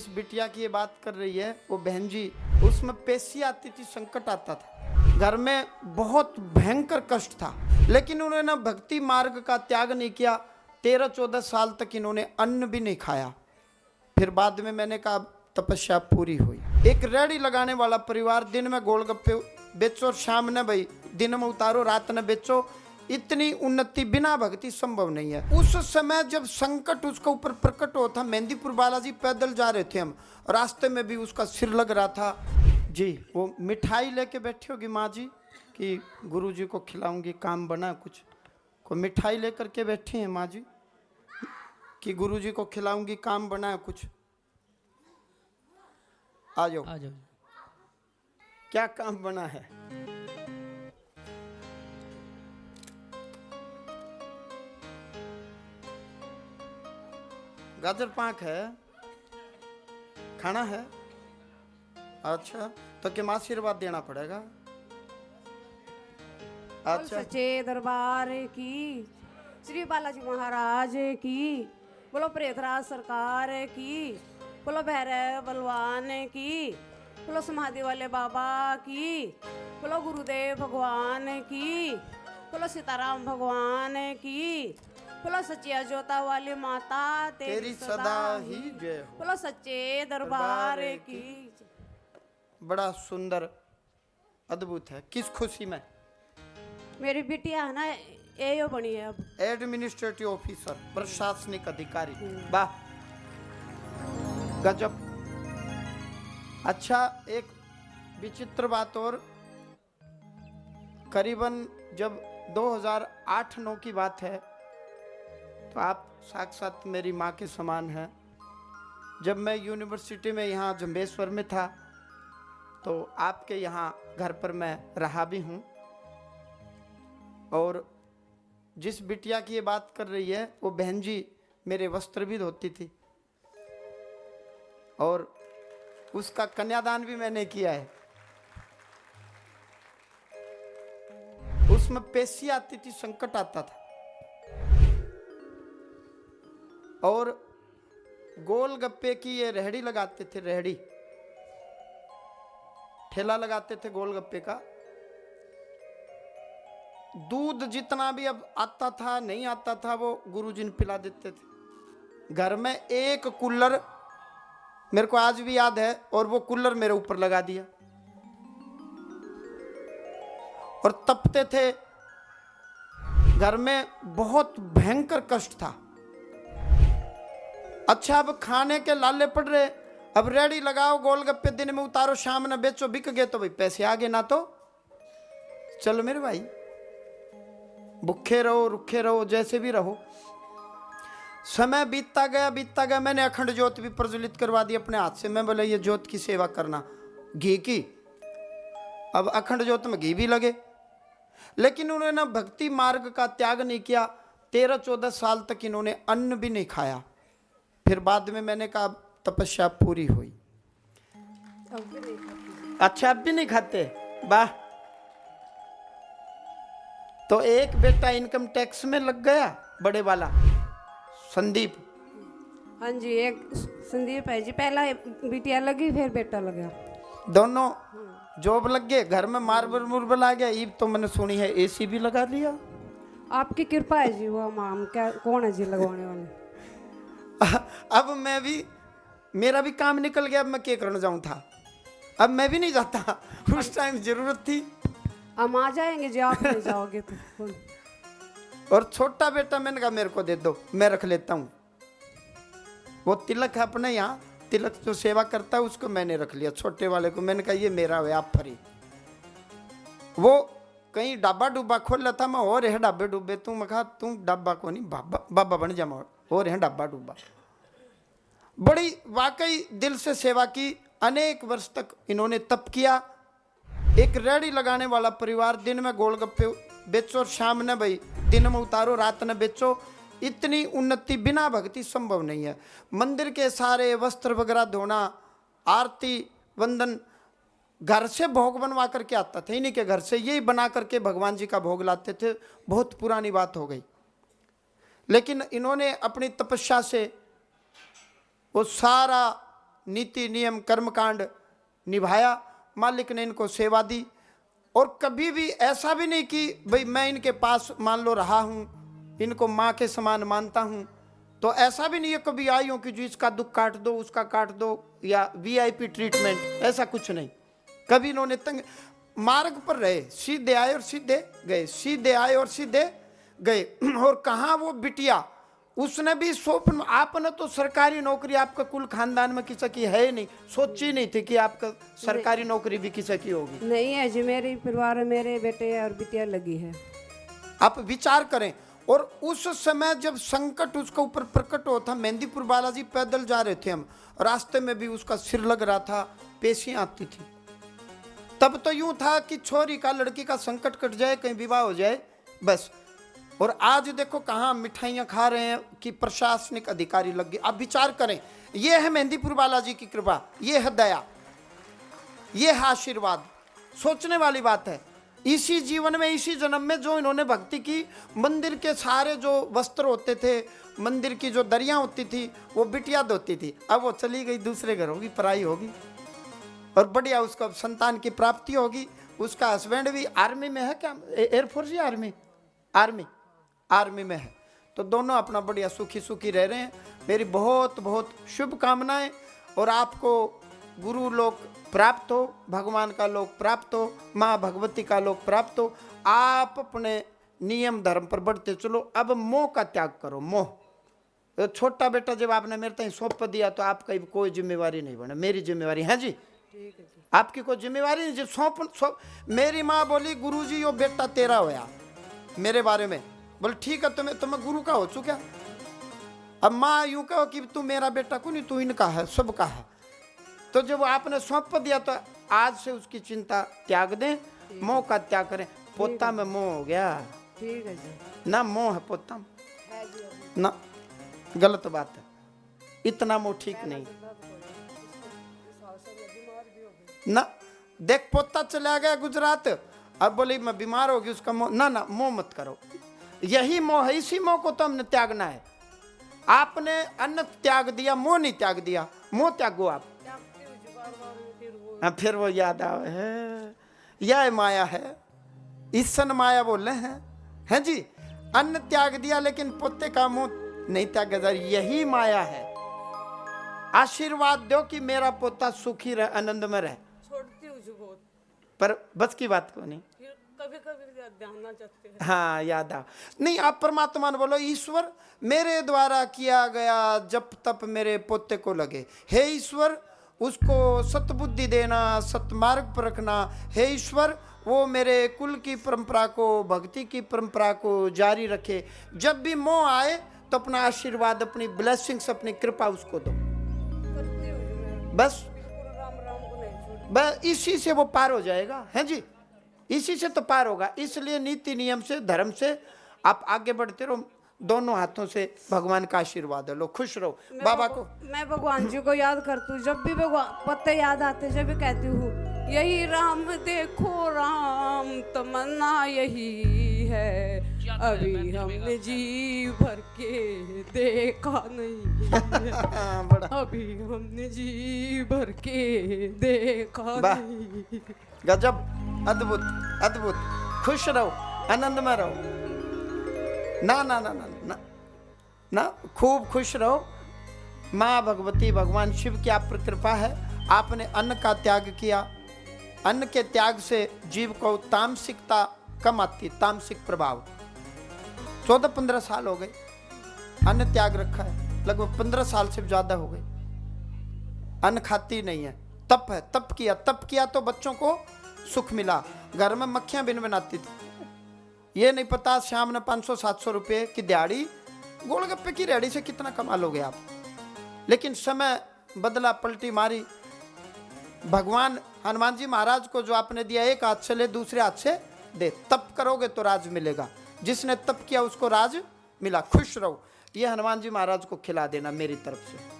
जिस बिटिया की ये बात कर रही है वो बहन जी, उसमें पेशी आती थी, संकट आता था, घर में बहुत भयंकर कष्ट था, लेकिन उन्होंने भक्ति मार्ग का त्याग नहीं किया। 13-14 साल तक इन्होंने अन्न भी नहीं खाया। फिर बाद में मैंने कहा तपस्या पूरी हुई। एक रेहड़ी लगाने वाला परिवार, दिन में गोलगप्पे बेचो और शाम ने भाई दिन में उतारो, रात में बेचो, इतनी उन्नति बिना भक्ति संभव नहीं है। उस समय जब संकट उसका ऊपर प्रकट हो था, मेहंदीपुर बालाजी पैदल जा रहे थे हम, रास्ते में भी उसका सिर लग रहा था जी। वो मिठाई लेके बैठी होगी माँ जी कि गुरुजी को खिलाऊंगी, काम बना कुछ, को मिठाई लेकर के बैठी हैं माँ जी कि गुरुजी को खिलाऊंगी, काम बना कुछ। आ जाओ। क्या काम बना है? गाजर पाक है, खाना है। अच्छा, तो क्या आशीर्वाद देना पड़ेगा? अच्छा, सच्चे दरबार की, श्री बालाजी महाराज की, बोलो प्रेतराज सरकार की, बोलो भैरव बलवान की, बोलो समाधि वाले बाबा की, बोलो गुरुदेव भगवान की, बोलो सीताराम भगवान की, बोलो सच्चिया जोता वाली माता तेरी सदा ही जय हो। बोलो सच्चे दरबार की। बड़ा सुंदर अद्भुत है। किस खुशी में? मेरी बिटिया है ना, एओ बनी है अब, एडमिनिस्ट्रेटिव ऑफिसर, प्रशासनिक अधिकारी। वाह, गजब। अच्छा, एक विचित्र बात और, करीबन जब 2008-9 की बात है, तो आप साक्षात मेरी माँ के समान हैं। जब मैं यूनिवर्सिटी में यहाँ जंबेश्वर में था, तो आपके यहाँ घर पर मैं रहा भी हूँ, और जिस बिटिया की ये बात कर रही है वो बहन जी मेरे वस्त्र भी धोती थी, और उसका कन्यादान भी मैंने किया है। उसमें पेशी आती थी, संकट आता था, और गोलगप्पे की ये रेहड़ी लगाते थे, रेहड़ी ठेला लगाते थे गोलगप्पे का। दूध जितना भी अब आता था नहीं आता था, वो गुरुजी ने पिला देते थे। घर में एक कूलर मेरे को आज भी याद है, और वो कूलर मेरे ऊपर लगा दिया और तपते थे। घर में बहुत भयंकर कष्ट था। अच्छा, अब खाने के लाले पड़ रहे, अब रेडी लगाओ, गोलगप्पे दिन में उतारो, शाम में बेचो, बिक गए तो भाई पैसे आगे, ना तो चलो मेरे भाई, भूखे रहो रुखे रहो, जैसे भी रहो। समय बीतता गया। मैंने अखंड ज्योत भी प्रज्वलित करवा दी अपने हाथ से। मैं बोला ये ज्योत की सेवा करना, घी की। अब अखंड ज्योत में घी भी लगे, लेकिन उन्होंने भक्ति मार्ग का त्याग नहीं किया। 13-14 साल तक इन्होंने अन्न भी नहीं खाया। फिर बाद में मैंने कहा तपस्या पूरी हुई। अच्छा, अब भी नहीं खाते? वाह। तो एक बेटा इनकम टैक्स में लग गया, बड़े वाला संदीप। हाँ जी, एक संदीप है जी, पहला बिटिया लगी फिर बेटा लगा, दोनों जॉब लग गए। घर में मार्बल मुर्बल आ गया। ईब तो मैंने सुनी है एसी भी लगा लिया। आपकी कृपा है जी। वो माम क्या कौन है जी लगवाने वाले? अब मैं भी, मेरा भी काम निकल गया। अब मैं क्या करने जाऊं था, अब मैं भी नहीं जाता। उस टाइम जरूरत थी। हम आ जाएंगे जी, आप नहीं जाओगे तो कौन? और छोटा बेटा मैंने कहा मेरे को दे दो, मैं रख लेता हूँ। वो तिलक है अपने यहाँ, तिलक जो सेवा करता है उसको मैंने रख लिया। छोटे वाले को मैंने कहा ये मेरा है, आप फरी। वो कहीं डाबा डुब्बा खोल लेता, मैं और है डाबे डुब्बे, तू मैं कहा तू डाबा को नहीं, बाबा बन जा, और है डाबा डुब्बा। बड़ी वाकई दिल से सेवा की। अनेक वर्ष तक इन्होंने तप किया। एक रेहड़ी लगाने वाला परिवार, दिन में गोलगप्पे बेचो और शाम ने भाई दिन में उतारो, रात में बेचो, इतनी उन्नति बिना भक्ति संभव नहीं है। मंदिर के सारे वस्त्र वगैरह धोना, आरती वंदन, घर से भोग बनवा करके आता था। इन्हीं के घर से यही बना करके भगवान जी का भोग लाते थे। बहुत पुरानी बात हो गई, लेकिन इन्होंने अपनी तपस्या से वो सारा नीति नियम कर्मकांड निभाया, मालिक ने इनको सेवा दी। और कभी भी ऐसा भी नहीं कि भाई मैं इनके पास मान लो रहा हूँ, इनको माँ के समान मानता हूँ, तो ऐसा भी नहीं है कभी आई हूँ कि जो इसका दुख काट दो उसका काट दो या वीआईपी ट्रीटमेंट, ऐसा कुछ नहीं। कभी इन्होंने तंग, मार्ग पर रहे, सीधे आए और सीधे गए, सीधे आए और सीधे गए। और कहाँ वो बिटिया, उसने भी स्वप्न, आपने तो सरकारी नौकरी आपका कुल खानदान में किसी की है ही नहीं, सोची नहीं थी कि आपका सरकारी नौकरी भी किसी की होगी। नहीं है जी, मेरे परिवार में मेरे बेटे और बिटिया लगी है। आप विचार करें। और उस समय जब संकट उसके ऊपर प्रकट होता, मेहंदीपुर बालाजी पैदल जा रहे थे हम, रास्ते में भी उसका सिर लग रहा था, पेशियां आती थी। तब तो यूं था कि छोरी का लड़की का संकट कट जाए, कहीं विवाह हो जाए, बस। और आज देखो कहाँ मिठाइयाँ खा रहे हैं कि प्रशासनिक अधिकारी लग गए। आप विचार करें, ये है मेहंदीपुर बालाजी की कृपा, ये है दया, ये है आशीर्वाद। सोचने वाली बात है। इसी जीवन में, इसी जन्म में जो इन्होंने भक्ति की, मंदिर के सारे जो वस्त्र होते थे, मंदिर की जो दरियाँ होती थी, वो बिटिया धोती थी। अब वो चली गई, दूसरे घर होगी, पराई होगी, और बढ़िया उसको संतान की प्राप्ति होगी। उसका हस्बैंड भी आर्मी में है, क्या एयरफोर्स या आर्मी में है। तो दोनों अपना बढ़िया सुखी सुखी रह रहे हैं। मेरी बहुत बहुत शुभकामनाएं। और आपको गुरु लोक प्राप्त हो, भगवान का लोक प्राप्त हो, माँ भगवती का लोक प्राप्त हो। आप अपने नियम धर्म पर बढ़ते चलो। अब मोह का त्याग करो। मोह, तो छोटा बेटा जब आपने मेरे तक सौंप दिया तो आपका कोई जिम्मेवारी नहीं बने, मेरी जिम्मेवारी है जी। ठीक है जी। आपकी कोई जिम्मेवारी नहीं। जब सौंप मेरी माँ बोली गुरुजी यो बेटा तेरा होया, मेरे बारे में बोले ठीक है, तुम्हें गुरु का हो चुका। अब माँ यूं कहो कि तू मेरा बेटा को नहीं, तू इनका है, सबका है। तो जब आपने सौंप दिया तो आज से उसकी चिंता त्याग दें, मोह का त्याग करें। पोता में मोह हो गया, ठीक है जी। ना मोह है पोता में, है जी। ना, गलत बात है। इतना मोह ठीक नहीं ना। देख पोता चला गया गुजरात, अब बोली मैं बीमार होगी, उसका मोह ना, ना मोह मत करो। यही मोह है, इसी मोह को तो हमने त्यागना है। आपने अन्न त्याग दिया, मोह नहीं त्याग दिया। मोह त्यागो आप। हाँ, फिर वो याद आवे है, यह माया है, ईसन माया बोले हैं जी। अन्न त्याग दिया लेकिन पोते का मोह नहीं त्यागा जा, यही माया है। आशीर्वाद दो कि मेरा पोता सुखी रहे, आनंद में रहे। छोड़ती हूँ जी बहुत, पर बस की बात को नहीं, कभी कभी ध्यान चाहते हैं। हाँ याद आ नहीं। आप परमात्मा ने बोलो, ईश्वर मेरे द्वारा किया गया जप तप मेरे पोते को लगे। हे ईश्वर, उसको सतबुद्धि देना, सतमार्ग पर रखना। हे ईश्वर, वो मेरे कुल की परंपरा को, भक्ति की परंपरा को जारी रखे। जब भी मोह आए तो अपना आशीर्वाद, अपनी ब्लेसिंग्स, अपनी कृपा उसको दो। बस बस इसी से वो पार हो जाएगा, है जी। इसी से तो पार होगा। इसलिए नीति नियम से, धर्म से आप आगे बढ़ते रहो। दोनों हाथों से भगवान का आशीर्वाद लो, खुश रहो। बाबा को मैं भगवान जी को याद करती हूँ। जब भी भगवान पत्ते याद आते, जब भी कहती हूँ यही राम देखो राम, तमन्ना यही है, अभी हमने जी भर के देखा नहीं अभी हमने जी भर के देखा नहीं। गजब, अद्भुत अद्भुत। खुश रहो, आनंद में रहो। ना ना ना ना ना ना, खूब खुश रहो। माँ भगवती, भगवान शिव की आप पर कृपा है। आपने अन्न का त्याग किया। अन्न के त्याग से जीव को तामसिकता कम आती, तामसिक प्रभाव। 14-15 साल हो गए अन्न त्याग रखा है, लगभग 15 साल से ज्यादा हो गए। अन्न खाती नहीं है। तप है, तप किया तो बच्चों को सुख मिला। घर में मक्खियां बिन बनाती थी। ये नहीं पता शाम ने 500-700 रुपये की दिहाड़ी, गोलगप्पे की रेहड़ी से कितना कमा लोगे आप। लेकिन समय बदला, पलटी मारी। भगवान हनुमान जी महाराज को जो आपने दिया, एक हाथ से ले, दूसरे हाथ से दे। तप करोगे तो राज मिलेगा। जिसने तप किया उसको राज मिला। खुश रहो। ये हनुमान जी महाराज को खिला देना मेरी तरफ से।